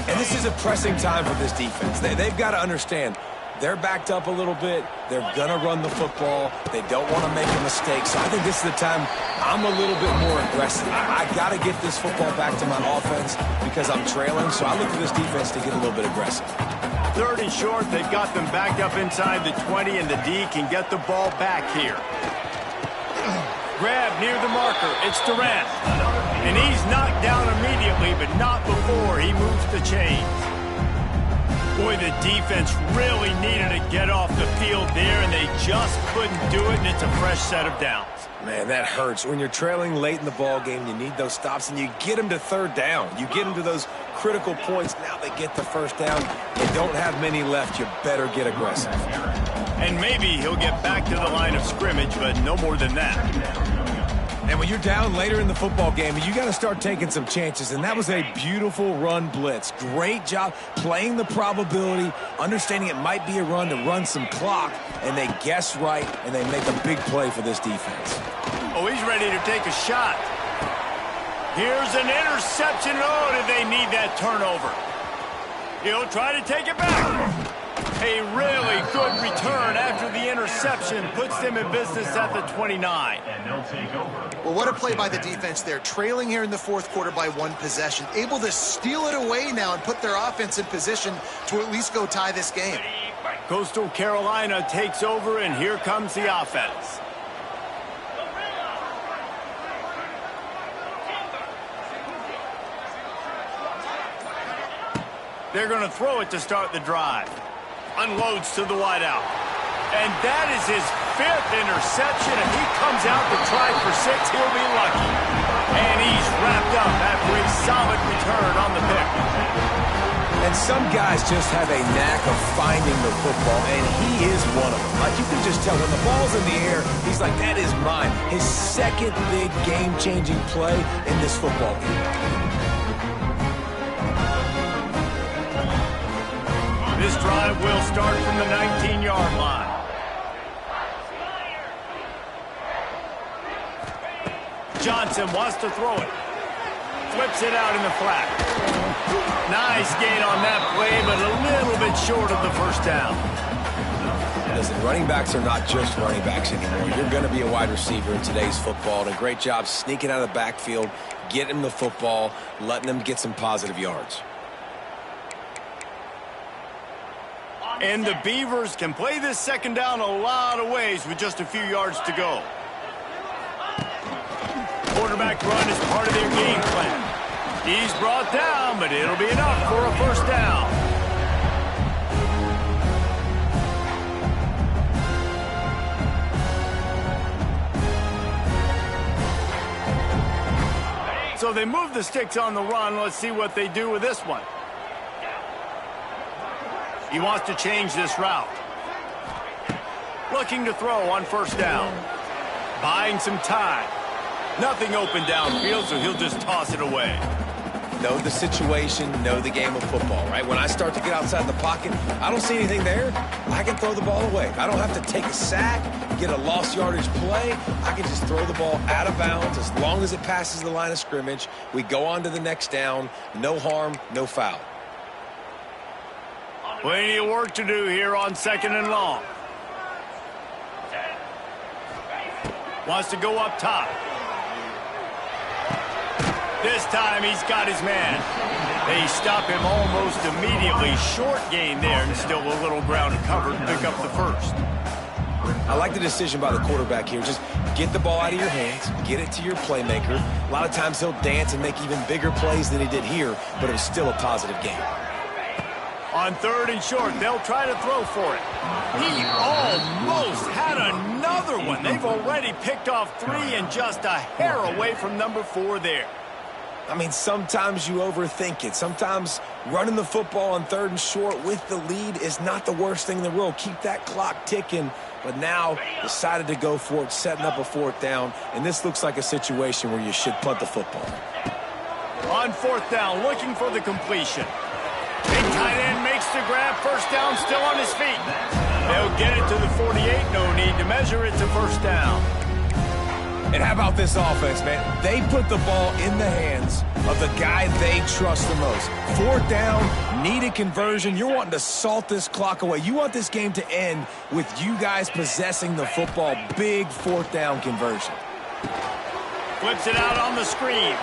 And this is a pressing time for this defense. They've got to understand they're backed up a little bit. They're going to run the football. They don't want to make a mistake. So I think this is the time I'm a little bit more aggressive. I got to get this football back to my offense because I'm trailing. So I look for this defense to get a little bit aggressive. 3rd and short. They've got them backed up inside the 20, and the D can get the ball back here. Grab near the marker. It's Durant. And he's knocked down immediately, but not before he moves the chains. Boy, the defense really needed to get off the field there, and they just couldn't do it, and it's a fresh set of downs. Man, that hurts. When you're trailing late in the ball game, you need those stops, and you get them to 3rd down. You get them to those critical points. Now they get the 1st down. You don't have many left. You better get aggressive. And maybe he'll get back to the line of scrimmage, but no more than that. And when you're down later in the football game, you got to start taking some chances. And that was a beautiful run blitz. Great job playing the probability, understanding it might be a run to run some clock. And they guess right, and they make a big play for this defense. Oh, he's ready to take a shot. Here's an interception. Oh, did they need that turnover? He'll try to take it back. A really good return after the interception puts them in business at the 29. Well, what a play by the defense there. Trailing here in the 4th quarter by 1 possession. Able to steal it away now and put their offense in position to at least go tie this game. Coastal Carolina takes over, and here comes the offense. They're going to throw it to start the drive. Unloads to the wideout. And that is his 5th interception. If he comes out to try for 6, he'll be lucky. And he's wrapped up after a solid return on the pick. And some guys just have a knack of finding the football, and he is one of them. Like, you can just tell when the ball's in the air, he's like, that is mine. His 2nd big game-changing play in this football game. This drive will start from the 19-yard line. Johnson wants to throw it. Flips it out in the flat. Nice gain on that play, but a little bit short of the 1st down. Listen, running backs are not just running backs anymore. You're going to be a wide receiver in today's football. And a great job sneaking out of the backfield, getting them the football, letting them get some positive yards. And the Beavers can play this 2nd down a lot of ways with just a few yards to go. Quarterback run is part of their game plan. He's brought down, but it'll be enough for a 1st down. So they move the sticks on the run. Let's see what they do with this one. He wants to change this route. Looking to throw on 1st down. Buying some time. Nothing open downfield, so he'll just toss it away. Know the situation, know the game of football, right? When I start to get outside the pocket, I don't see anything there, I can throw the ball away. I don't have to take a sack, get a lost yardage play. I can just throw the ball out of bounds as long as it passes the line of scrimmage. We go on to the next down. No harm, no foul. Plenty of work to do here on 2nd and long. Wants to go up top. This time he's got his man. They stop him almost immediately. Short gain there and still a little ground covered to pick up the first. I like the decision by the quarterback here. Just get the ball out of your hands, get it to your playmaker. A lot of times he'll dance and make even bigger plays than he did here, but it was still a positive game. On 3rd and short, they'll try to throw for it. He almost had another one. They've already picked off 3 and just a hair away from number 4 there. I mean, sometimes you overthink it. Sometimes running the football on 3rd and short with the lead is not the worst thing in the world. Keep that clock ticking. But now decided to go for it, setting up a 4th down. And this looks like a situation where you should punt the football. On 4th down, looking for the completion. Big tight end makes the grab. First down, still on his feet. They'll get it to the 48. No need to measure. It's a first down. And how about this offense, man? They put the ball in the hands of the guy they trust the most. 4th down, needed conversion. You're wanting to salt this clock away. You want this game to end with you guys possessing the football. Big 4th down conversion. Flips it out on the screen.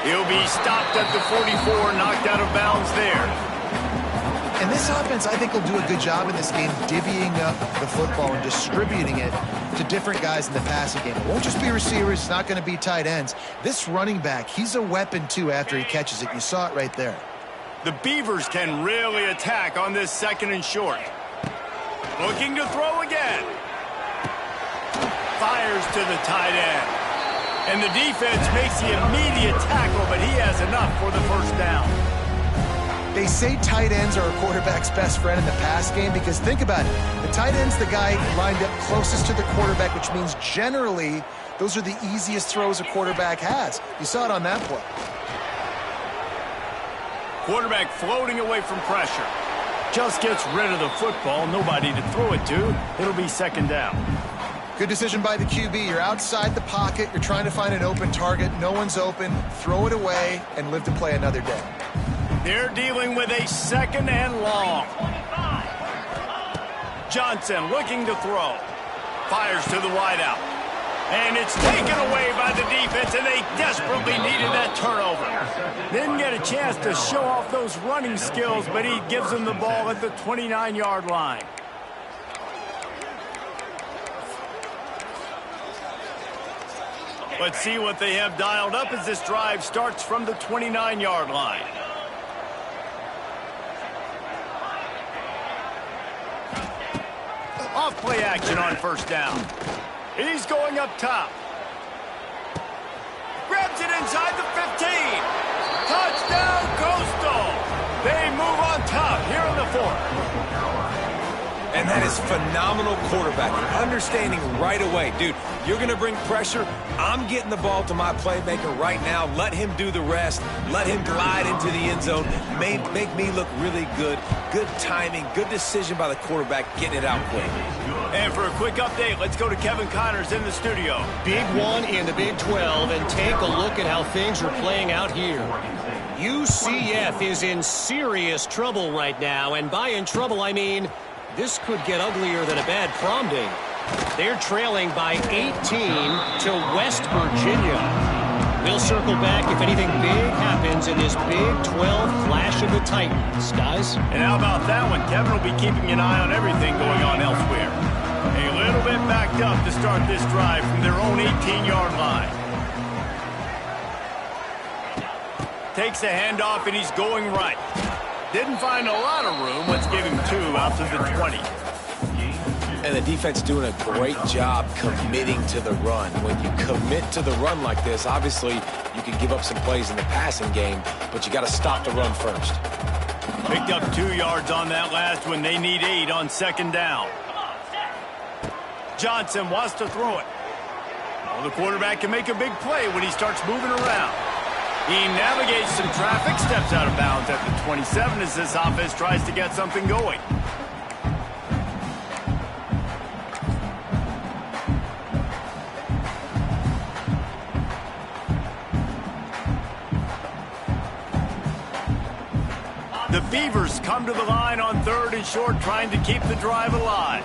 He'll be stopped at the 44, knocked out of bounds there. And this offense, I think, will do a good job in this game divvying up the football and distributing it to different guys in the passing game. It won't just be receivers. It's not going to be tight ends. This running back, he's a weapon, too, after he catches it. You saw it right there. The Beavers can really attack on this 2nd and short. Looking to throw again. Fires to the tight end. And the defense makes the immediate tackle, but he has enough for the first down. They say tight ends are a quarterback's best friend in the pass game because think about it. The tight end's the guy lined up closest to the quarterback, which means generally those are the easiest throws a quarterback has. You saw it on that play. Quarterback floating away from pressure. Just gets rid of the football. Nobody to throw it to. It'll be 2nd down. Good decision by the QB. You're outside the pocket. You're trying to find an open target. No one's open. Throw it away and live to play another day. They're dealing with a 2nd and long. Johnson looking to throw. Fires to the wideout. And it's taken away by the defense, and they desperately needed that turnover. Didn't get a chance to show off those running skills, but he gives them the ball at the 29-yard line. Let's see what they have dialed up as this drive starts from the 29-yard line. Off play action on first down. He's going up top. Grabs it inside the 15. Touchdown, Coastal. They move on top here in the 4th. And that is phenomenal quarterbacking. Understanding right away, dude, you're going to bring pressure. I'm getting the ball to my playmaker right now. Let him do the rest. Let him glide into the end zone. Make me look really good. Good timing. Good decision by the quarterback getting it out quick. And for a quick update, let's go to Kevin Connors in the studio. Big one in the Big 12, and take a look at how things are playing out here. UCF is in serious trouble right now, and by in trouble, I mean this could get uglier than a bad prom date. They're trailing by 18 to West Virginia. We'll circle back if anything big happens in this Big 12 Clash of the Titans, guys. And how about that one? Kevin will be keeping an eye on everything going on elsewhere. A little bit backed up to start this drive from their own 18-yard line. Takes a handoff, and he's going right. Didn't find a lot of room. Let's give him 2 out to the 20. And the defense doing a great job committing to the run. When you commit to the run like this, obviously you can give up some plays in the passing game, but you got to stop the run first. Picked up 2 yards on that last one. They need 8 on 2nd down. Johnson wants to throw it. Well, the quarterback can make a big play when he starts moving around. He navigates some traffic, steps out of bounds at the 27 as this offense tries to get something going. The Beavers come to the line on 3rd and short, trying to keep the drive alive.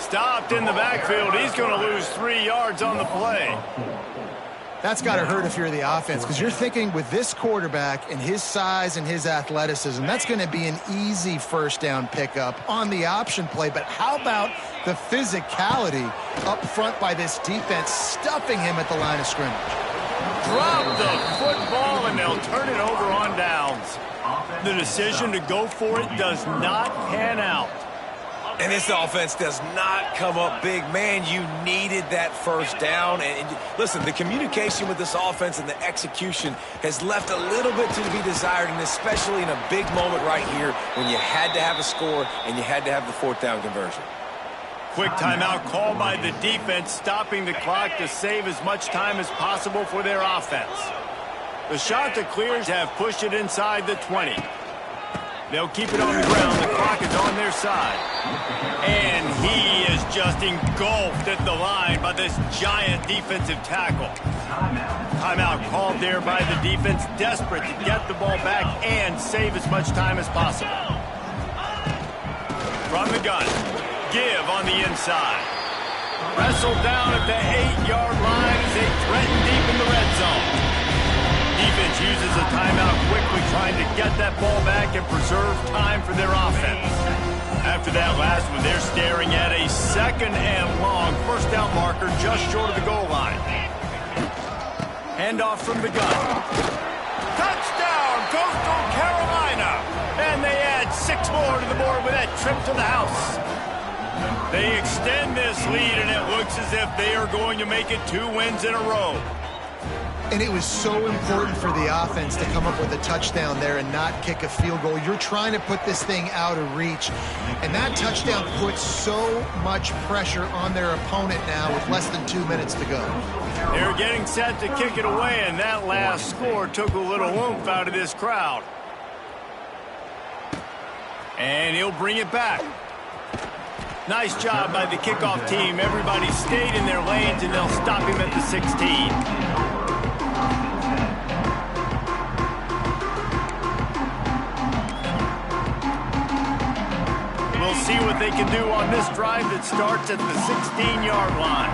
Stopped in the backfield. He's going to lose 3 yards on the play. That's got to hurt if you're the offense, because you're thinking with this quarterback and his size and his athleticism, that's going to be an easy first down pickup on the option play. But how about the physicality up front by this defense, stuffing him at the line of scrimmage? Drop the football, and they'll turn it over on downs. The decision to go for it does not pan out. And this offense does not come up big. Man, you needed that first down. And listen, the communication with this offense and the execution has left a little bit to be desired, and especially in a big moment right here when you had to have a score and you had to have the 4th down conversion. Quick timeout called by the defense, stopping the clock to save as much time as possible for their offense. The shot to clears have pushed it inside the 20. They'll keep it on the ground. The clock is on their side. And he is just engulfed at the line by this giant defensive tackle. Timeout called there by the defense, desperate to get the ball back and save as much time as possible. From the gun, give on the inside. Wrestled down at the 8-yard line as they threaten deep in the red zone. Defense uses a timeout quickly, trying to get that ball back and preserve time for their offense. After that last one, they're staring at a 2nd and long first down marker just short of the goal line. Handoff from the gun. Touchdown, Coastal Carolina! And they add 6 more to the board with that trip to the house. They extend this lead, and it looks as if they are going to make it 2 wins in a row. And it was so important for the offense to come up with a touchdown there and not kick a field goal. You're trying to put this thing out of reach. And that touchdown puts so much pressure on their opponent now with less than 2 minutes to go. They're getting set to kick it away, and that last score took a little oomph out of this crowd. And he'll bring it back. Nice job by the kickoff team. Everybody stayed in their lanes, and they'll stop him at the 16. We'll see what they can do on this drive that starts at the 16-yard line.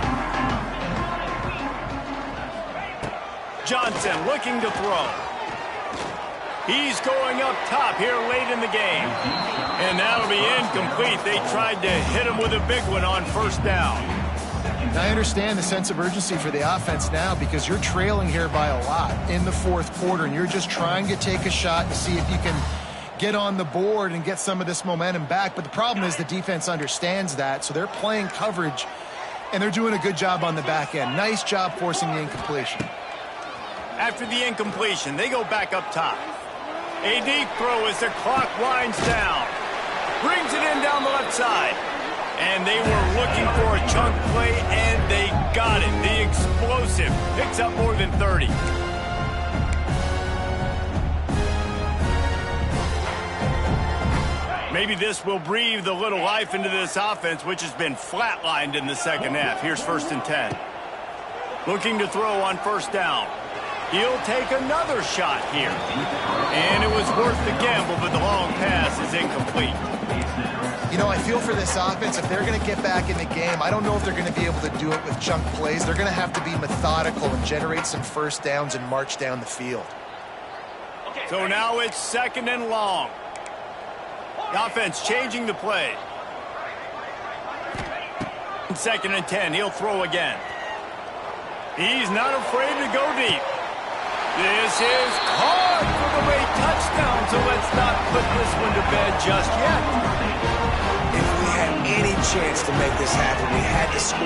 Johnson looking to throw. He's going up top here late in the game. And that'll be incomplete. They tried to hit him with a big one on first down. I understand the sense of urgency for the offense now because you're trailing here by a lot in the 4th quarter, and you're just trying to take a shot and see if you can get on the board and get some of this momentum back. But the problem is the defense understands that, so they're playing coverage, and they're doing a good job on the back end. Nice job forcing the incompletion. After the incompletion, they go back up top. A deep throw as the clock winds down. Brings it in down the left side. And they were looking for a chunk play, and they got it. The explosive picks up more than 30. Maybe this will breathe a little life into this offense, which has been flatlined in the second half. Here's 1st and 10. Looking to throw on first down. He'll take another shot here. And it was worth the gamble, but the long pass is incomplete. You know, I feel for this offense, if they're going to get back in the game, I don't know if they're going to be able to do it with chunk plays. They're going to have to be methodical and generate some first downs and march down the field. So now it's 2nd and long. The offense changing the play. 2nd and 10, he'll throw again. He's not afraid to go deep. This is caught for the late touchdown, so let's not put this one to bed just yet. If we had any chance to make this happen. We had to score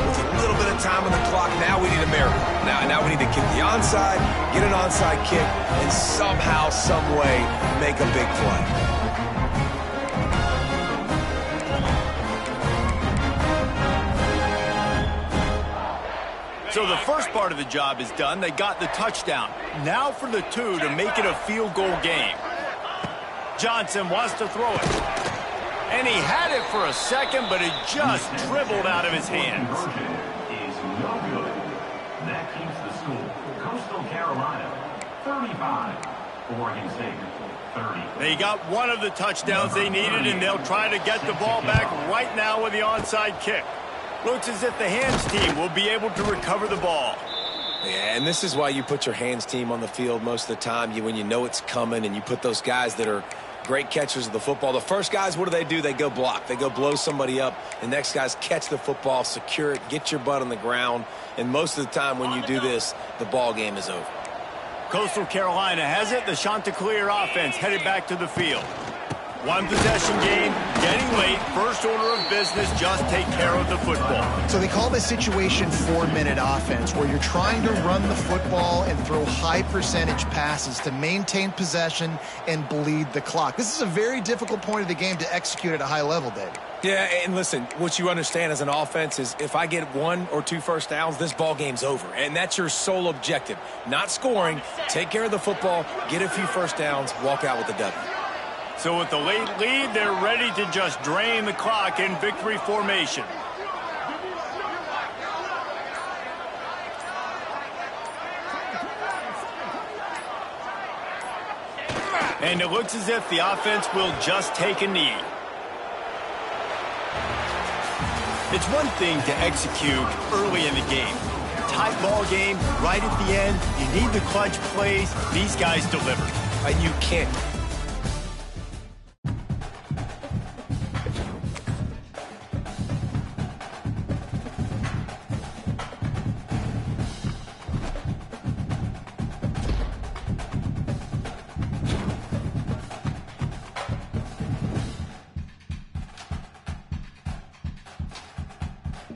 with a little bit of time on the clock. Now we need a miracle. Now we need to kick the onside, get an onside kick, and somehow, some way, make a big play. So the first part of the job is done. They got the touchdown. Now for the two to make it a field goal game. Johnson wants to throw it. And he had it for a second, but it just dribbled out of his hands. Conversion is no good. That keeps the score. Coastal Carolina, 35. Oregon State, 30. They got one of the touchdowns they needed, and they'll try to get the ball back right now with the onside kick. Looks as if the hands team will be able to recover the ball. Yeah, and this is why you put your hands team on the field most of the time. When you know it's coming, and you put those guys that are great catchers of the football. The first guys, what do? They go block. They go blow somebody up. The next guys catch the football, secure it, get your butt on the ground. And most of the time when you do this, the ball game is over. Coastal Carolina has it. The Chanticleer offense headed back to the field. One possession game, getting late. First order of business, just take care of the football. So they call this situation 4-minute offense, where you're trying to run the football and throw high percentage passes to maintain possession and bleed the clock. This is a very difficult point of the game to execute at a high level, Dave. Yeah, and listen, what you understand as an offense is if I get 1 or 2 first downs, this ball game's over. And that's your sole objective. Not scoring, take care of the football, get a few first downs, walk out with the W. So with the late lead, they're ready to just drain the clock in victory formation. And it looks as if the offense will just take a knee. It's one thing to execute early in the game. Tight ball game, right at the end, you need the clutch plays. These guys delivered. You can't